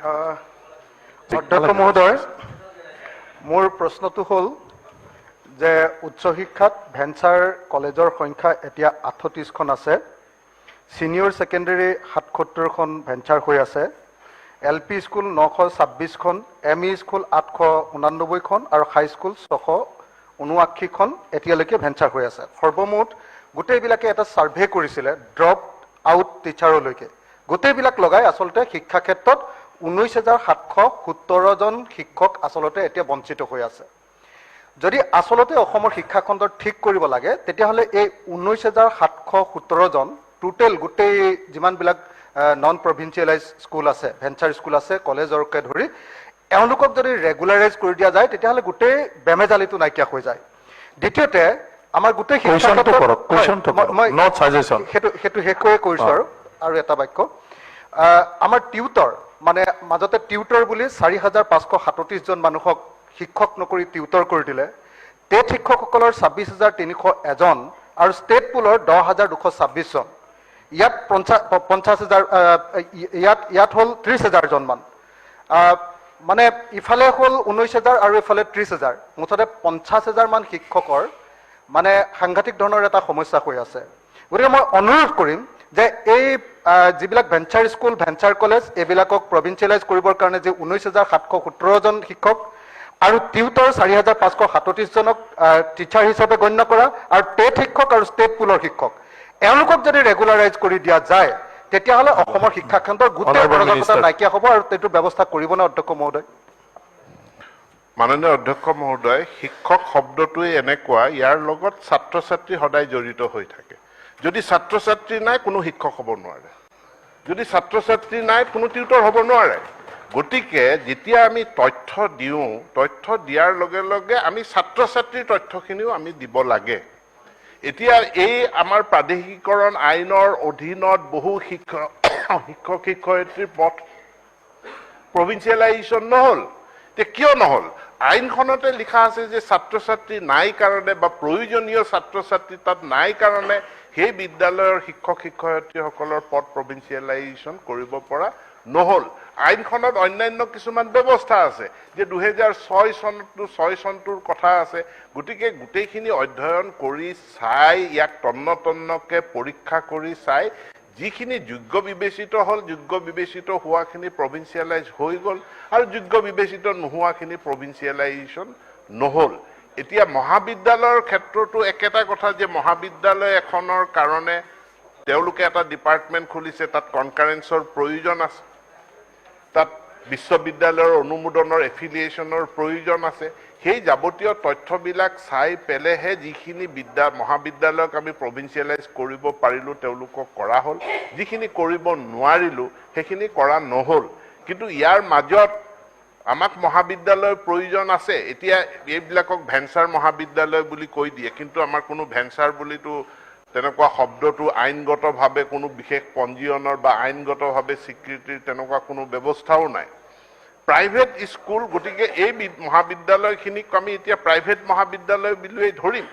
অধ্যক্ষ মহোদয়, মোৰ প্ৰশ্নটো হ'ল যে উচ্চ শিক্ষাত ভেঞ্চাৰ কলেজৰ সংখ্যা এতিয়া 38খন আছে, ছিনিয়ৰ ছেকেণ্ডেৰী 77খন ভেঞ্চাৰ হৈ আছে, LP স্কুল 926খন, ME স্কুল 889খন আৰু হাই স্কুল 679খন এতিয়ালৈকে ভেঞ্চাৰ হৈ আছে। সৰ্বমুঠ গোটেইবিলাকে এটা ছাৰ্ভে কৰিছিলে ড্ৰপ আউট টিচাৰলৈকে, গোটেইবিলাক লগাই আচলতে শিক্ষা ক্ষেত্ৰত 19,717 জন শিক্ষক আচলতে এতিয়া বঞ্চিত হৈ আছে। যদি আচলতে অসমৰ শিক্ষাখণ্ডত ঠিক কৰিব লাগে তেতিয়াহ'লে এই 19,717 জন টোটেল গোটেই যিমানবিলাক নন প্ৰভিঞ্চিয়েলাইজ স্কুল আছে, ভেঞ্চাৰ স্কুল আছে, কলেজৰকে ধৰি এওঁলোকক যদি ৰেগুলাৰাইজ কৰি দিয়া যায় তেতিয়াহ'লে গোটেই বেমেজালিটো নাইকিয়া হৈ যায়। দ্বিতীয়তে আমাৰ গোটেই সেইটো শেষ কৰি কৈছোঁ আৰু এটা বাক্য, আমাৰ টিউটৰ মানে মাজতে টিউটৰ বুলি 4,537 জন মানুহক শিক্ষক নকৰি টিউটৰ কৰি দিলে, টেট শিক্ষকসকলৰ 26,301 আৰু ষ্টেট পুলৰ 10,226 জন, ইয়াত 50,000 ইয়াত হ'ল 30,000 জনমান, মানে ইফালে হ'ল 19,000 আৰু ইফালে 30,000, মুঠতে 50,000 মান শিক্ষকৰ মানে সাংঘাতিক ধৰণৰ এটা সমস্যা হৈ আছে। গতিকে মই অনুৰোধ কৰিম যে এই যিবিলাক ভেঞ্চাৰ স্কুল, ভেঞ্চাৰ কলেজ এইবিলাকক প্ৰভিঞ্চিয়েলাইজ কৰিবৰ কাৰণে যে 19,717 জন শিক্ষক আৰু টিউটৰ 4,537 জনক টিচাৰ হিচাপে গণ্য কৰা আৰু টেট শিক্ষক আৰু ষ্টেট পুলৰ শিক্ষক এওঁলোকক যদি ৰেগুলাৰাইজ কৰি দিয়া যায় তেতিয়াহ'লে অসমৰ শিক্ষাখণ্ডৰ গোটেই অৰাজকতা নাইকিয়া হ'ব আৰু এইটো ব্যৱস্থা কৰিবনে অধ্যক্ষ মহোদয়? মাননীয় অধ্যক্ষ মহোদয়, শিক্ষক শব্দটোৱে এনেকুৱা, ইয়াৰ লগত ছাত্ৰ ছাত্ৰী সদায় জড়িত হৈ থাকে। যদি ছাত্ৰ ছাত্ৰী নাই কোনো শিক্ষক হ'ব নোৱাৰে, যদি ছাত্ৰ ছাত্ৰী নাই কোনো টিউটৰ হ'ব নোৱাৰে। গতিকে যেতিয়া আমি তথ্য দিওঁ, তথ্য দিয়াৰ লগে লগে আমি ছাত্ৰ ছাত্ৰীৰ তথ্যখিনিও আমি দিব লাগে। এতিয়া এই আমাৰ প্ৰাদেশিকৰণ আইনৰ অধীনত বহু শিক্ষক শিক্ষয়িত্ৰীৰ পথ প্ৰভিঞ্চিয়েলাইজেশ্যন নহ'ল। কিয় নহ'ল? আইনখনতে লিখা আছে যে ছাত্ৰ ছাত্ৰী নাই কাৰণে বা প্ৰয়োজনীয় ছাত্ৰ ছাত্ৰী তাত নাই কাৰণে সেই বিদ্যালয়ৰ শিক্ষক শিক্ষয়িত্ৰীসকলৰ পদ প্ৰভিঞ্চিয়েলাইজেশ্যন কৰিব পৰা নহ'ল। আইনখনত অন্যান্য কিছুমান ব্যৱস্থা আছে যে 2006 চনটোৰ কথা আছে। গতিকে গোটেইখিনি অধ্যয়ন কৰি চাই, ইয়াক তন্নতন্নকে পৰীক্ষা কৰি চাই যিখিনি যোগ্য বিবেচিত হ'ল, যোগ্য বিবেচিত হোৱাখিনি প্ৰভিঞ্চিয়েলাইজ হৈ গ'ল আৰু যোগ্য বিবেচিত নোহোৱাখিনি প্ৰভিঞ্চিয়েলাইজেশ্যন নহ'ল। এতিয়া মহাবিদ্যালয়ৰ ক্ষেত্ৰতো একেটা কথা যে মহাবিদ্যালয় এখনৰ কাৰণে তেওঁলোকে এটা ডিপাৰ্টমেণ্ট খুলিছে, তাত কনকাৰেঞ্চৰ প্ৰয়োজন আছে, তাত বিশ্ববিদ্যালয়ৰ অনুমোদনৰ এফিলিয়েশ্যনৰ প্ৰয়োজন আছে। সেই যাৱতীয় তথ্যবিলাক চাই পেলেহে যিখিনি মহাবিদ্যালয়ক আমি প্ৰভিঞ্চিয়েলাইজ কৰিব পাৰিলোঁ তেওঁলোকক কৰা হ'ল, যিখিনি কৰিব নোৱাৰিলোঁ সেইখিনি কৰা নহ'ল। কিন্তু ইয়াৰ মাজত আমাক মহাবিদ্যালয়ৰ প্ৰয়োজন আছে। এতিয়া এইবিলাকক ভেঞ্চাৰ মহাবিদ্যালয় বুলি কৈ দিয়ে, কিন্তু আমাৰ কোনো ভেঞ্চাৰ বুলিতো তেনেকুৱা শব্দটো আইনগতভাৱে কোনো বিশেষ পঞ্জীয়নৰ বা আইনগতভাৱে স্বীকৃতিৰ তেনেকুৱা কোনো ব্যৱস্থাও নাই। প্ৰাইভেট স্কুল, গতিকে এই মহাবিদ্যালয়খিনিক আমি এতিয়া প্ৰাইভেট মহাবিদ্যালয় বুলিয়েই ধৰিম।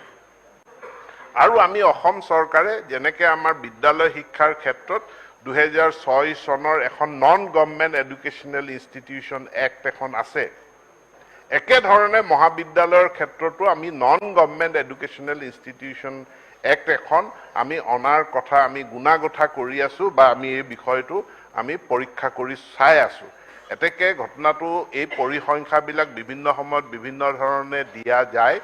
আৰু আমি অসম চৰকাৰে যেনেকৈ আমাৰ বিদ্যালয় শিক্ষাৰ ক্ষেত্ৰত 2006 চনৰ এখন non government educational institution act এখন আছে, একেধৰণে মহাবিদ্যালয়ৰ ক্ষেত্ৰতো আমি non government educational institution act এখন আমি অনাৰ কথা আমি গুণাগথা কৰি আছোঁ বা আমি এই বিষয়টো আমি পৰীক্ষা কৰি চাই আছোঁ। এতেকে ঘটনাটো এই পৰিসংখ্যাবিলাক বিভিন্ন সময়ত বিভিন্ন ধৰণে দিয়া যায়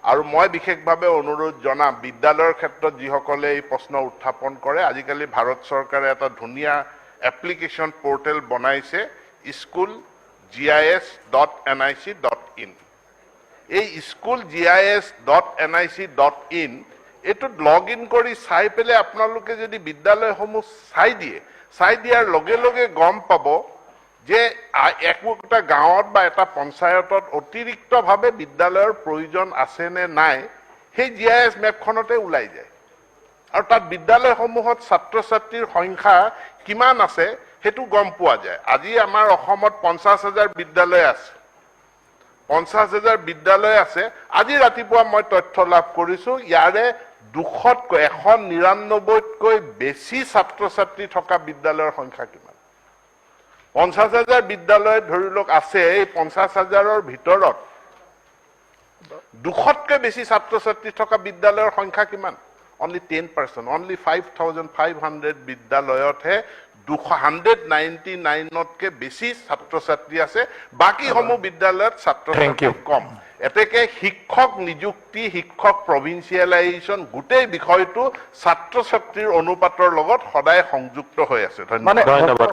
আৰু মই বিশেষভাৱে অনুৰোধ জনাম বিদ্যালয়ৰ ক্ষেত্ৰত যিসকলে এই প্ৰশ্ন উত্থাপন কৰে, আজিকালি ভাৰত চৰকাৰে এটা ধুনীয়া এপ্লিকেশ্যন পৰ্টেল বনাইছে schoolgis.nic.in। এই schoolgis.nic.in এইটোত লগ ইন কৰি চাই পেলাই আপোনালোকে যদি বিদ্যালয়সমূহ চাই দিয়াৰ লগে লগে গম পাব যে একোটা গাঁৱত বা এটা পঞ্চায়তত অতিৰিক্তভাৱে বিদ্যালয়ৰ প্ৰয়োজন আছে নে নাই সেই GIS মেপখনতে ওলাই যায় আৰু তাত বিদ্যালয়সমূহত ছাত্ৰ ছাত্ৰীৰ সংখ্যা কিমান আছে সেইটো গম পোৱা যায়। আজি আমাৰ অসমত 50,000 বিদ্যালয় আছে, 50,000 বিদ্যালয় আছে। আজি ৰাতিপুৱা মই তথ্য লাভ কৰিছোঁ ইয়াৰে 199তকৈ বেছি ছাত্ৰ ছাত্ৰী থকা বিদ্যালয়ৰ সংখ্যা কিমান। 50,000 বিদ্যালয় ধৰি লওক আছে, এই 50,000-ৰ ভিতৰত 200তকৈ বেছি ছাত্ৰ ছাত্ৰী থকা বিদ্যালয়ৰ সংখ্যা কিমান? অনলি 10%, অনলি 5,500 বিদ্যালয়তহে 199তকৈ বেছি ছাত্ৰ ছাত্ৰী আছে, বাকীসমূহ বিদ্যালয়ত ছাত্ৰ ছাত্ৰী কম। এতেকে শিক্ষক নিযুক্তি, শিক্ষক প্ৰভিন্সিয়েলাইজেশ্যন গোটেই বিষয়টো ছাত্ৰ ছাত্ৰীৰ অনুপাতৰ লগত সদায় সংযুক্ত হৈ আছে। ধন্যবাদ।